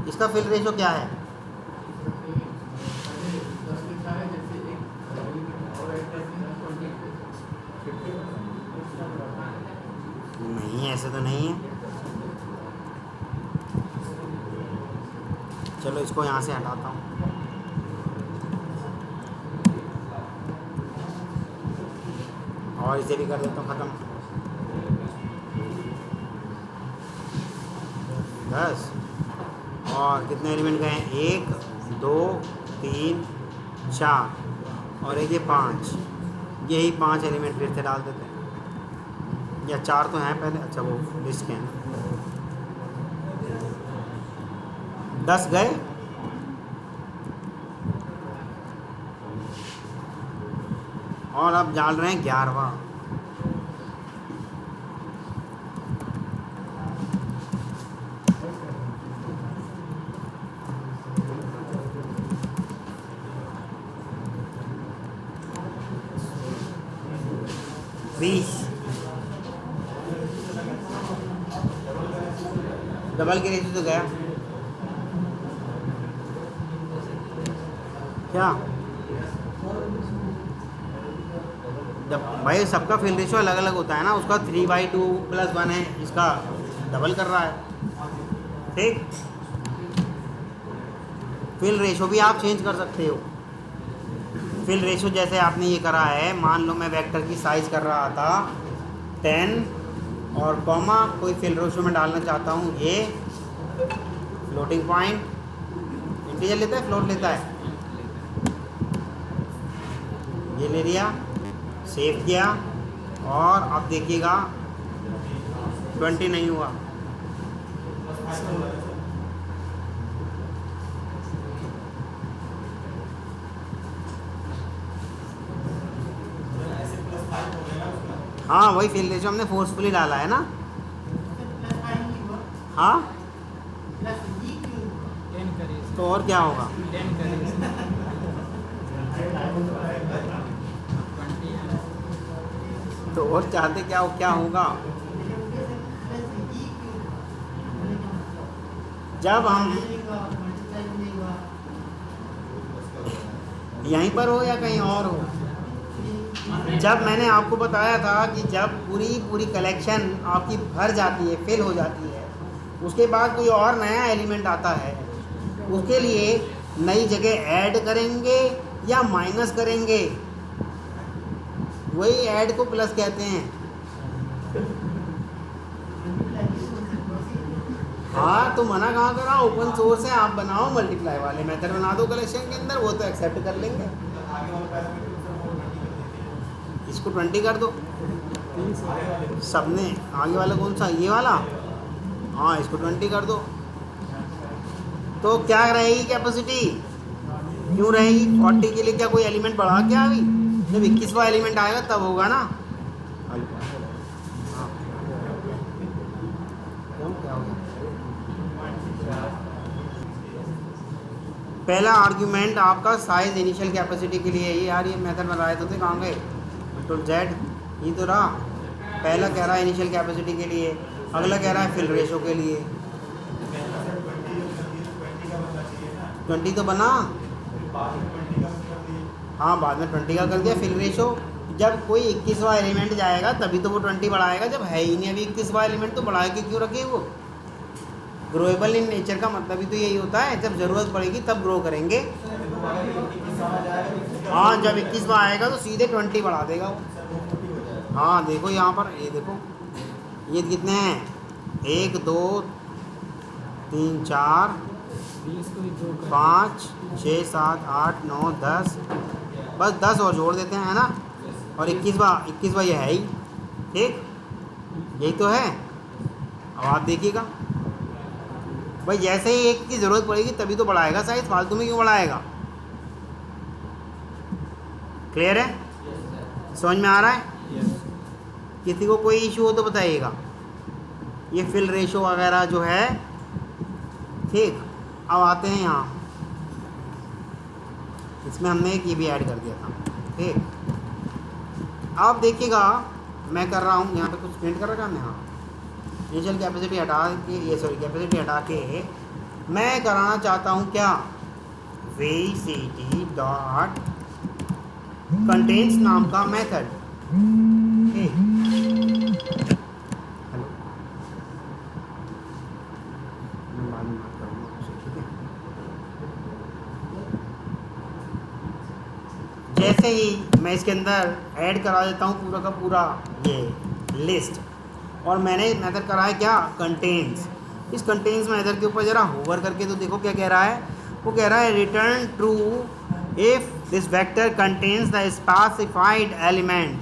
इसका फिल रेशो क्या है? नहीं, ऐसे तो नहीं है। चलो इसको यहाँ से हटाता हूँ। और इसे भी कर देता हूँ ख़त्म। 10 और कितने एलिमेंट गए हैं? 1 2 3 4 और एक ये 5। यही 5 एलिमेंट फिर से डाल देते हैं, या 4 तो हैं पहले। अच्छा, वो लिस्ट के हैं। 10 गए। और अब डाल रहे हैं 11वां। डबल के रेशो तो गया क्या? जब भाई सबका फिल रेशो अलग अलग होता है ना। उसका 3/2 + 1 है, इसका डबल कर रहा है। ठीक, फिल रेशो भी आप चेंज कर सकते हो। फिल रेशो जैसे आपने ये करा है, मान लो मैं वेक्टर की साइज़ कर रहा था 10 और कॉमा कोई फिल रेशो में डालना चाहता हूँ। ये फ्लोटिंग पॉइंट इंटीजर लेता है, फ्लोट लेता है। ये ले लिया, सेव किया, और अब देखिएगा 20 नहीं हुआ। हाँ, वही फिल रेशो हमने फोर्सफुली डाला है ना। हाँ, 10 करिए, तो और क्या होगा? 10 करिए, 20 तो और चाहते क्या होगा? जब हम यहीं पर हो या कहीं और हो, जब मैंने आपको बताया था कि जब पूरी कलेक्शन आपकी भर जाती है, फिल हो जाती है, उसके बाद कोई और नया एलिमेंट आता है, उसके लिए नई जगह ऐड करेंगे या माइनस करेंगे। वही ऐड को प्लस कहते हैं। हाँ, तो मना कहाँ करा? ओपन सोर्स है, आप बनाओ, मल्टीप्लाई वाले मेथड बना दो कलेक्शन के अंदर, वो तो एक्सेप्ट कर लेंगे। इसको 20 कर दो सबने। आगे वाला कौन सा? ये वाला। हाँ, इसको 20 कर दो। तो क्या रहेगी कैपेसिटी? क्यों रहेगी? 40 के लिए क्या कोई एलिमेंट बढ़ा क्या? अभी जब 21वां एलिमेंट आएगा तब होगा ना। पहला आर्ग्यूमेंट आपका साइज इनिशियल कैपेसिटी के लिए। ये यार, ये मेथड बनाए तो थे, कहाँ गए? कंट्रोल Z, ये तो रहा। पहला कह रहा है इनिशियल कैपेसिटी के लिए, अगला कह रहा है फिल रेशो के लिए। 20 तो बना। हाँ, बाद में 20 का कर दिया। फिल रेशो जब कोई 21वां एलिमेंट जाएगा तभी तो वो 20 बढ़ाएगा। जब है ही नहीं अभी 21वां एलिमेंट, तो बढ़ा के क्यों रखे वो? ग्रोएबल इन नेचर का मतलब ही तो यही होता है, जब ज़रूरत पड़ेगी तब ग्रो करेंगे। हाँ, जब 21वां आएगा तो सीधे 20 बढ़ा देगा वो। हाँ, देखो यहाँ पर, ये देखो, ये कितने हैं? 1 2 3 4 5 6 7 8 9 10। बस 10 और जोड़ देते हैं, है ना। और 21वां ये है ही। ठीक, यही तो है। अब आप देखिएगा भाई, जैसे ही एक की ज़रूरत पड़ेगी तभी तो बढ़ाएगा साइज, फालतू में क्यों बढ़ाएगा? क्लियर है? समझ में आ रहा है? किसी को कोई इशू हो तो बताइएगा। ये फिल रेशो वगैरह जो है, ठीक। अब आते हैं यहाँ, इसमें हमने एक ये भी ऐड कर दिया था, ठीक। अब देखिएगा मैं कर रहा हूँ यहाँ पे कुछ प्रिंट कर रखा है हाँ, इनिशियल कैपेसिटी हटा के, ये सॉरी कैपेसिटी हटा के मैं कराना चाहता हूँ क्या, VCT डॉट कंटेंट्स नाम का मेथड। हेलो, मैं बाद में बात करूँगा आपसे, ठीक है। जैसे ही मैं इसके अंदर ऐड करा देता हूँ पूरा का पूरा ये लिस्ट, और मैंने मेथड करा है क्या, कंटेंट्स। इस कंटेंट्स मेथड के ऊपर ज़रा होवर करके तो देखो क्या कह रहा है, वो कह रहा है return true if this vector contains the specified element.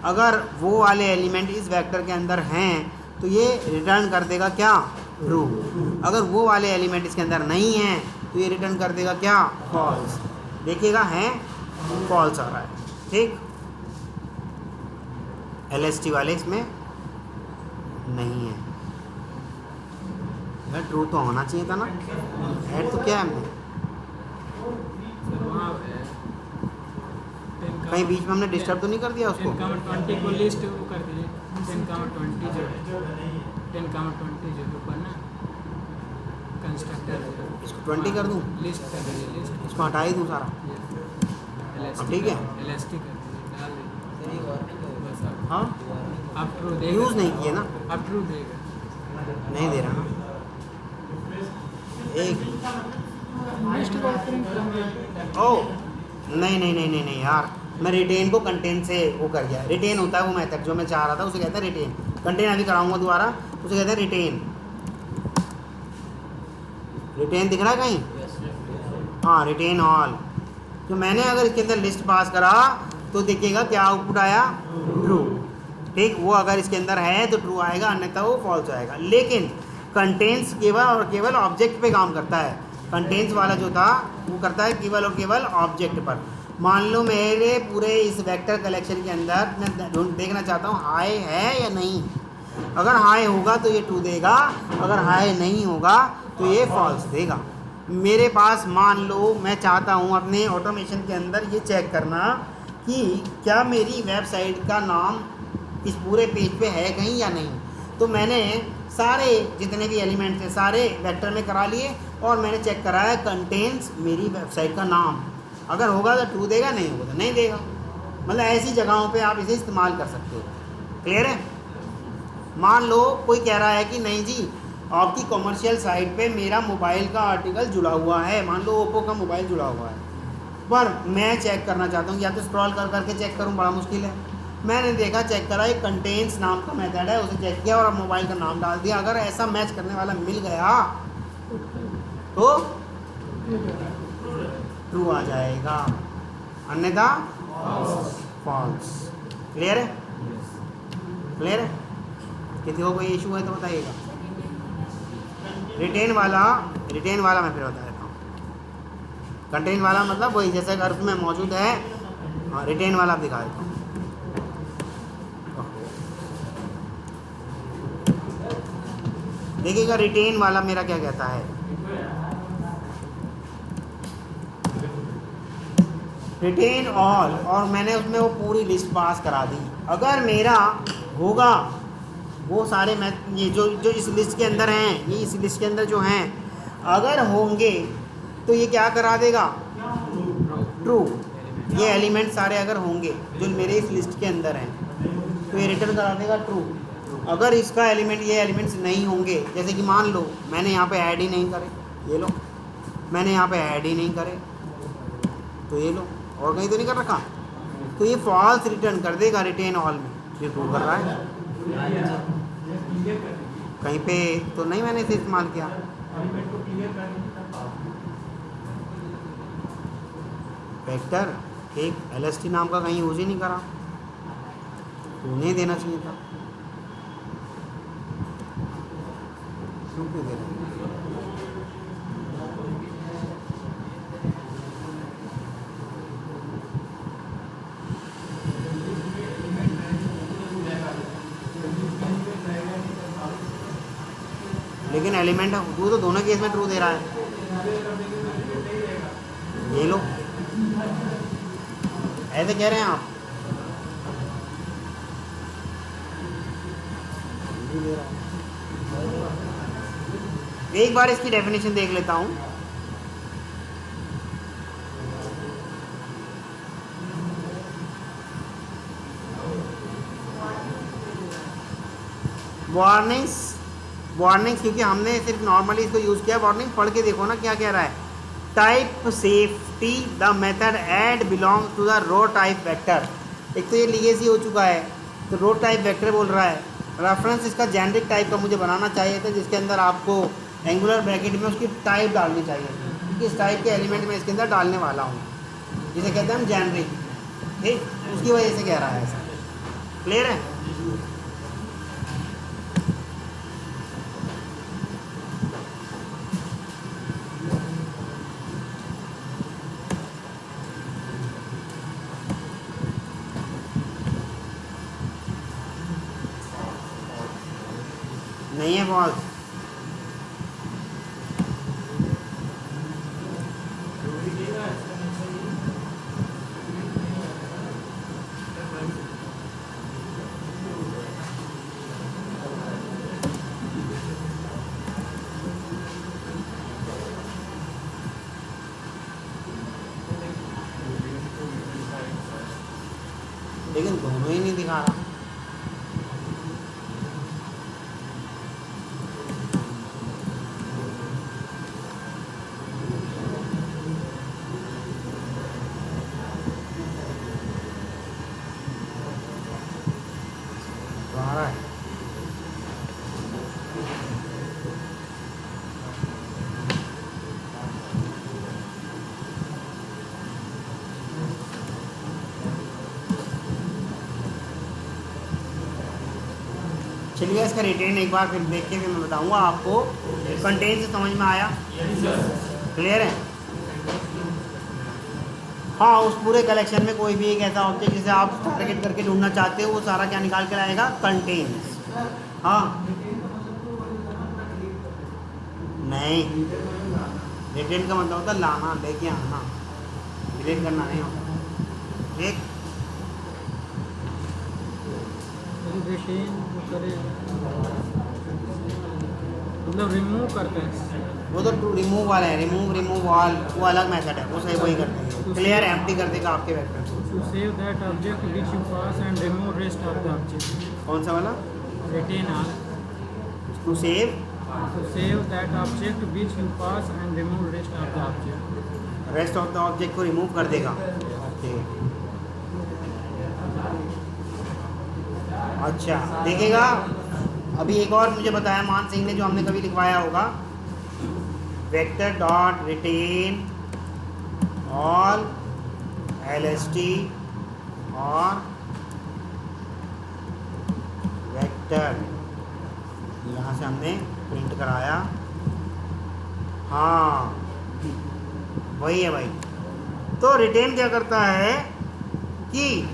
अगर वो वाले एलिमेंट इस वेक्टर के अंदर हैं तो ये रिटर्न कर देगा क्या, ट्रू। अगर वो वाले एलिमेंट इसके अंदर नहीं हैं तो ये रिटर्न कर देगा क्या, फॉल्स। देखिएगा हैं, फॉल्स आ रहा है, ठीक। LST वाले इसमें नहीं है, यार ट्रू तो होना चाहिए था ना, ऐड तो क्या है हमने, कहीं बीच में हमने डिस्टर्ब तो नहीं कर दिया उसको। 10,20 को लिस्ट वो कर दीजिए, 10,20 जो 10,20 जो ऊपर ना कंस्ट्रक्टर इसको 20 कर दूँ, लिस्ट कर दीजिए, लिस्ट इसको हटा ही दूँ सारा, अब ठीक है। LST कर दीजिए, डाल दीजिए बस। हाँ, आप ट्रू देगा, यूज़ नहीं किए ना, आप ट्रू देगा, नहीं दे रहा ना, एक लिस्ट को प्रिंट करेंगे। ओ नहीं नहीं नहीं नहीं नहीं यार, मैं रिटेन को कंटेन से वो कर गया। रिटेन होता है वो मेथड जो मैं चाह रहा था, उसे कहता है रिटेन। कंटेन अभी कराऊंगा दोबारा, उसे कहते हैं रिटेन। रिटेन दिख रहा है कहीं, हाँ, रिटेन ऑल। तो मैंने अगर इसके अंदर लिस्ट पास करा तो देखिएगा क्या आउटपुट आया, ट्रू, ठीक। वो अगर इसके अंदर है तो ट्रू आएगा, अन्यथा वो फॉल्स आएगा। लेकिन कंटेंट्स केवल और केवल ऑब्जेक्ट पे काम करता है। कंटेंट्स वाला जो था वो करता है केवल और केवल ऑब्जेक्ट पर। मान लो मेरे पूरे इस वेक्टर कलेक्शन के अंदर मैं देखना चाहता हूँ हाई है या नहीं। अगर हाई होगा तो ये ट्रू देगा, अगर हाई नहीं होगा तो ये फॉल्स देगा। मेरे पास मान लो मैं चाहता हूँ अपने ऑटोमेशन के अंदर ये चेक करना कि क्या मेरी वेबसाइट का नाम इस पूरे पेज पे है कहीं या नहीं। तो मैंने सारे जितने भी एलिमेंट्स थे सारे वेक्टर में करा लिए और मैंने चेक कराया कंटेंट्स मेरी वेबसाइट का नाम। अगर होगा तो ट्रू देगा, नहीं होगा तो नहीं देगा। मतलब ऐसी जगहों पे आप इसे इस्तेमाल कर सकते हो। क्लियर है। मान लो कोई कह रहा है कि नहीं जी आपकी कमर्शियल साइट पे मेरा मोबाइल का आर्टिकल जुड़ा हुआ है, मान लो ओप्पो का मोबाइल जुड़ा हुआ है, पर मैं चेक करना चाहता हूँ, या तो स्क्रॉल कर करके चेक करूँ, बड़ा मुश्किल है। मैंने देखा, चेक करा, एक कंटेंट्स नाम का मेथड है, उसे चेक किया और मोबाइल का नाम डाल दिया। अगर ऐसा मैच करने वाला मिल गया तो ट्रू आ जाएगा, अन्यथा फॉल्स। क्लियर है, क्लियर है। किसी को कोई इशू है तो बताइएगा। रिटेन वाला मैं फिर बता देता हूँ। कंटेंट वाला मतलब वही जैसे अगर उसमें मौजूद है, हाँ, रिटेन वाला आप दिखा देता हूँ। देखिएगा रिटेन वाला मेरा क्या कहता है, रिटेन ऑल, और मैंने उसमें वो पूरी लिस्ट पास करा दी। अगर मेरा होगा वो सारे मैं ये जो इस लिस्ट के अंदर हैं, ये इस लिस्ट के अंदर जो हैं अगर होंगे तो ये क्या करा देगा, ट्रू। ये एलिमेंट सारे अगर होंगे जो मेरे इस लिस्ट के अंदर हैं तो ये रिटर्न करा देगा ट्रू। अगर इसका एलिमेंट, ये एलिमेंट्स नहीं होंगे, जैसे कि मान लो मैंने यहाँ पे ऐड ही नहीं करे, ये लो, मैंने यहाँ पे ऐड ही नहीं करे तो ये लो, और कहीं तो नहीं कर रखा, तो ये फॉल्स रिटर्न कर देगा रिटेन ऑल में। ये ट्रू कर रहा है, कहीं पे तो नहीं मैंने इसे इस्तेमाल किया। वेक्टर एक LST नाम का कहीं यूज ही नहीं करा, तो नहीं देना चाहिए था, क्यों दे रहा है। लेकिन एलिमेंट वो तो दोनों केस में ट्रू दे रहा है। ये लो, ऐसे कह रहे हैं आप। एक बार इसकी डेफिनेशन देख लेता हूँ। वार्निंग्स क्योंकि हमने सिर्फ नॉर्मली इसको यूज़ किया। वार्निंग पढ़ के देखो ना क्या कह रहा है। Type safety the method add belongs to the raw type vector. एक तो ये लीगेसी हो चुका है, तो रो टाइप वेक्टर बोल रहा है। रेफरेंस इसका जेनरिक टाइप का मुझे बनाना चाहिए था, जिसके अंदर आपको एंगुलर ब्रैकेट में उसकी टाइप डालनी चाहिए थी, क्योंकि इस टाइप के एलिमेंट में इसके अंदर डालने वाला हूँ, जिसे कहते हैं हम जेनरिक। ठीक, उसकी वजह से कह रहा है ऐसा। क्लियर है? नहीं है बॉस। लेकिन दोनों ही नहीं दिखा रहा। तो आ रहा है। चलिए इसका रिटेन एक बार फिर देख के फिर मैं बताऊंगा आपको। कंटेंट से समझ में आया? क्लियर है? हाँ, उस पूरे कलेक्शन में कोई भी एक ऐसा ऑब्जेक्ट जिसे आप टारगेट करके ढूंढना चाहते हो, वो सारा क्या निकाल के लाएगा? कंटेंट्स। हाँ, नहीं, रिटेन का मतलब होता है लाना, लेके आना, डिलीट करना नहीं होता। ठीक, रिटेन करे मतलब रिमूव करते हैं। वो तो रिमूव वाला है। रिमूव ऑल वो अलग मेथड है, वो सही वही करते हैं। क्लियर एम्प्टी कर देगा आपके वेक्टर को। To save that object which you pass and remove rest of the object. कौन सा वाला? Retain all. To save that object which you pass and remove rest of the object. Rest of the object को remove कर देगा। Okay, अच्छा देखेगा। अभी एक और मुझे बताया मान सिंह ने, जो हमने कभी लिखवाया होगा, vector dot retain all LST और वेक्टर, यहाँ से हमने प्रिंट कराया। हाँ वही है भाई। तो रिटेन क्या करता है कि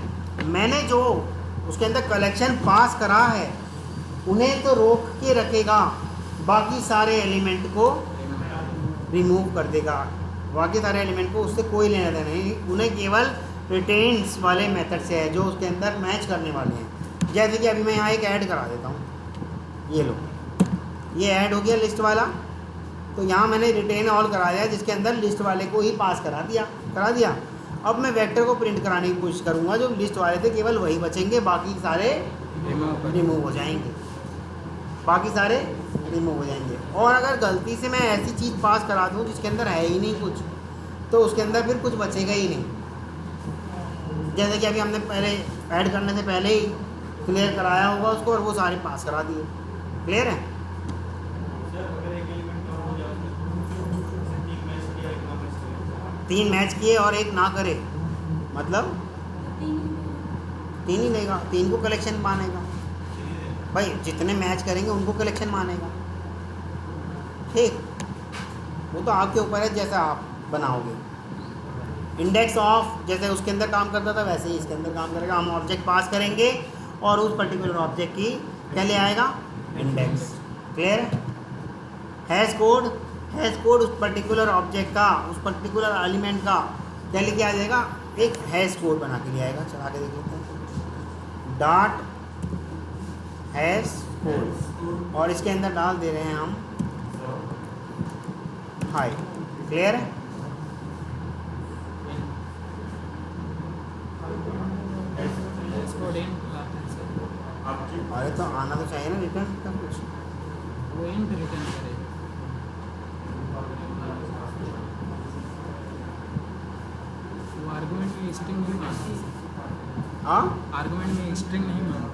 मैंने जो उसके अंदर कलेक्शन पास करा है उन्हें तो रोक के रखेगा, बाकी सारे एलिमेंट को रिमूव कर देगा। बाकी सारे एलिमेंट को उससे कोई लेना देना नहीं, उन्हें केवल रिटेन्स वाले मेथड से है जो उसके अंदर मैच करने वाले हैं। जैसे कि अभी मैं यहाँ एक ऐड करा देता हूँ, ये लो, ये ऐड हो गया लिस्ट वाला। तो यहाँ मैंने रिटेन ऑल करा दिया, जिसके अंदर लिस्ट वाले को ही पास करा दिया। अब मैं वेक्टर को प्रिंट कराने की कोशिश करूँगा, जो लिस्ट वाले थे केवल वही बचेंगे, बाकी सारे रिमूव हो जाएंगे। और अगर गलती से मैं ऐसी चीज़ पास करा दूँ जिसके अंदर है ही नहीं कुछ, तो उसके अंदर फिर कुछ बचेगा ही नहीं। जैसे कि अभी हमने पहले ऐड करने से पहले ही क्लियर कराया होगा उसको, और वो सारे पास करा दिए। क्लियर है? तीन मैच किए और एक ना करे, मतलब तीन ही लेगा, तीन को कलेक्शन मानेगा भाई। जितने मैच करेंगे उनको कलेक्शन मानेगा। ठीक, वो तो आपके ऊपर है जैसा आप बनाओगे। इंडेक्स ऑफ जैसे उसके अंदर काम करता था वैसे ही इसके अंदर काम करेगा। हम ऑब्जेक्ट पास करेंगे और उस पर्टिकुलर ऑब्जेक्ट की क्या ले आएगा? इंडेक्स। क्लियर है? हैश कोड उस पर्टिकुलर ऑब्जेक्ट का, उस पर्टिकुलर एलिमेंट का क्या लेके आ जाएगा, एक हैश कोड बना के ले आएगा। चला के देख लेते हैं, डॉट हैश कोड, और इसके अंदर डाल दे रहे हैं हम हाई। क्लियर है? इसको इंट लाते हैं सर, अरे तो आना तो चाहिए ना रिटर्न का कुछ। वो इंट रिटर्न करेगा। वो आर्गुमेंट में स्ट्रिंग नहीं मानता, हाँ, आर्गुमेंट में स्ट्रिंग नहीं मानता।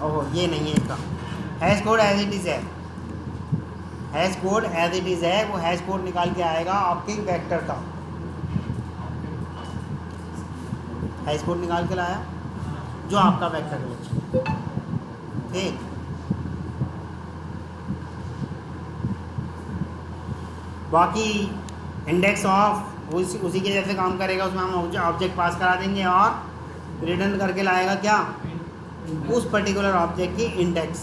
ओहो ये नहीं है इसका। Hash code as it is है, hash code as it is है, वो हैश कोड निकाल के आएगा आपके वेक्टर का। हैश कोड निकाल के लाया जो आपका वेक्टर है। ठीक, बाकी इंडेक्स ऑफ उसी के जैसे काम करेगा, उसमें हम ऑब्जेक्ट पास करा देंगे और रिटर्न करके लाएगा क्या, उस पर्टिकुलर ऑब्जेक्ट की इंडेक्स।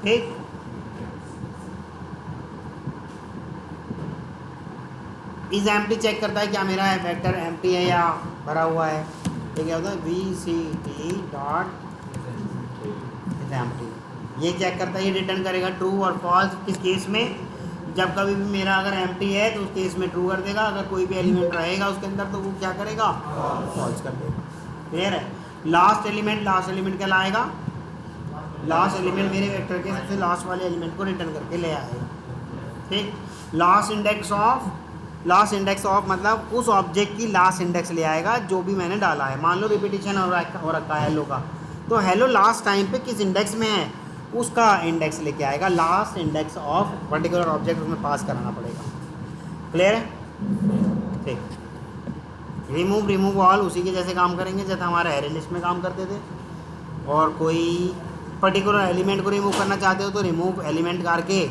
ठीक, इस एम्प्टी चेक करता है क्या मेरा वेक्टर एम्प्टी है या भरा हुआ है। तो क्या होता है, V C T dot is empty, ये चेक करता है, ये रिटर्न करेगा ट्रू और फॉल्स। किस केस में, जब कभी भी मेरा अगर एम्प्टी है तो उस केस में ट्रू कर देगा, अगर कोई भी एलिमेंट रहेगा उसके अंदर तो वो क्या करेगा, फॉल्स कर देगा। क्लियर है? लास्ट एलिमेंट क्या लाएगा, लास्ट एलिमेंट मेरे वेक्टर के सबसे लास्ट वाले एलिमेंट को रिटर्न करके ले आएगा। ठीक, लास्ट इंडेक्स ऑफ मतलब उस ऑब्जेक्ट की लास्ट इंडेक्स ले आएगा जो भी मैंने डाला है। मान लो रिपीटिशन हो रखा है हेलो का, तो हेलो लास्ट टाइम पे किस इंडेक्स में है उसका इंडेक्स लेके आएगा, last index of particular object उसमें पास कराना पड़ेगा। क्लियर है? ठीक, रिमूव ऑल उसी के जैसे काम करेंगे जैसे हमारे एरे लिस्ट में काम करते थे। और कोई पर्टिकुलर एलिमेंट को रिमूव करना चाहते हो तो रिमूव एलिमेंट करके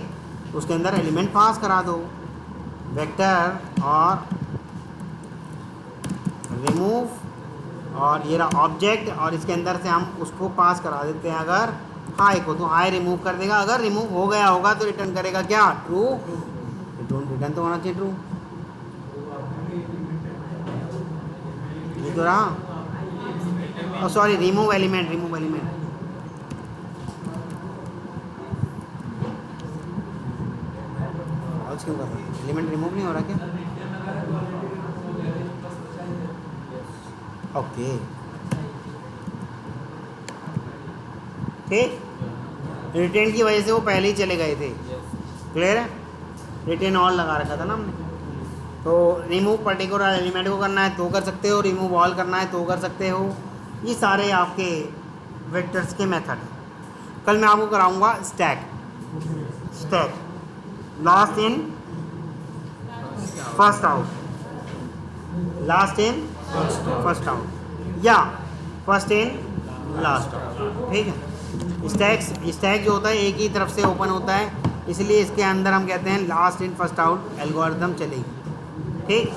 उसके अंदर एलिमेंट पास करा दो, वेक्टर और रिमूव और ये रहा ऑब्जेक्ट, और इसके अंदर से हम उसको पास करा देते हैं अगर हाई को, तो हाई रिमूव कर देगा। अगर रिमूव हो गया होगा तो रिटर्न करेगा क्या, ट्रू। रिटर्न तो होना चाहिए ट्रू, ये तो रहा। सॉरी, रिमूव एलिमेंट क्यों कर रहा है, एलिमेंट रिमूव नहीं हो रहा क्या? ओके, ठीक, रिटेन की वजह से वो पहले ही चले गए थे। क्लियर है? रिटेन ऑल लगा रखा था ना हमने। तो रिमूव पर्टिकुलर एलिमेंट को करना है तो कर सकते हो, रिमूव ऑल करना है तो कर सकते हो। ये सारे आपके वेक्टर्स के मेथड हैं। कल मैं आपको कराऊंगा stack, last in first out, last in first out या फर्स्ट इन लास्ट आउट। ठीक है? स्टैक जो होता है एक ही तरफ से ओपन होता है, इसलिए इसके अंदर हम कहते हैं last in first out algorithm चलेगी। ठीक,